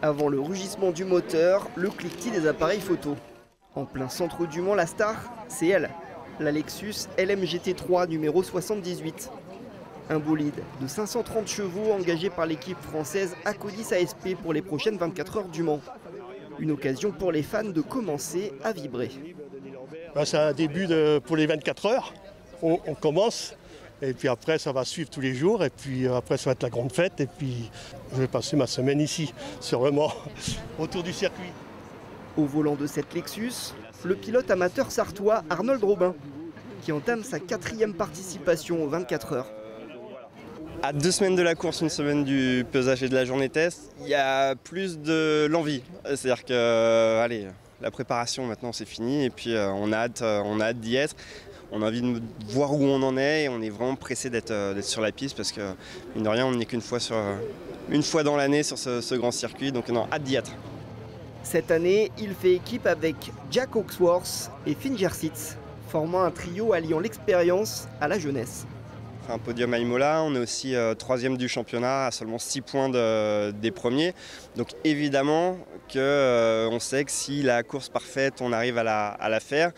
Avant le rugissement du moteur, le cliquetis des appareils photo. En plein centre du Mans, la star, c'est elle, la Lexus LMGT3 numéro 78. Un bolide de 530 chevaux engagé par l'équipe française Acodis ASP pour les prochaines 24 heures du Mans. Une occasion pour les fans de commencer à vibrer. C'est un début pour les 24 heures. On commence et puis après ça va suivre tous les jours et puis après ça va être la grande fête et puis je vais passer ma semaine ici sur le Mans autour du circuit. Au volant de cette Lexus, le pilote amateur sartois Arnold Robin qui entame sa 4e participation aux 24 heures. À 2 semaines de la course, une semaine du pesage et de la journée test, il y a plus de l'envie. C'est-à-dire que allez, la préparation maintenant c'est fini et puis on a hâte d'y être. On a envie de voir où on en est et on est vraiment pressé d'être sur la piste parce que mine de rien on n'est qu'une fois dans l'année sur ce grand circuit, donc on a hâte d'y être. Cette année, il fait équipe avec Jack Hawksworth et Finn Giersitz, formant un trio alliant l'expérience à la jeunesse. Un podium à Imola, on est aussi 3e du championnat à seulement 6 points des premiers. Donc évidemment qu'on sait que si la course parfaite, on arrive à la faire,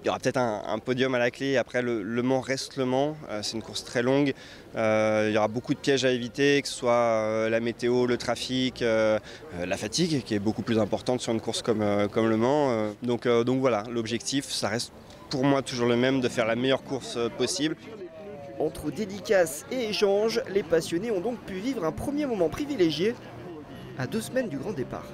il y aura peut-être un podium à la clé. Après, le Mans reste le Mans, c'est une course très longue. Il y aura beaucoup de pièges à éviter, que ce soit la météo, le trafic, la fatigue, qui est beaucoup plus importante sur une course comme le Mans. Donc voilà, l'objectif, ça reste pour moi toujours le même, de faire la meilleure course possible. Entre dédicaces et échanges, les passionnés ont donc pu vivre un premier moment privilégié à 2 semaines du grand départ.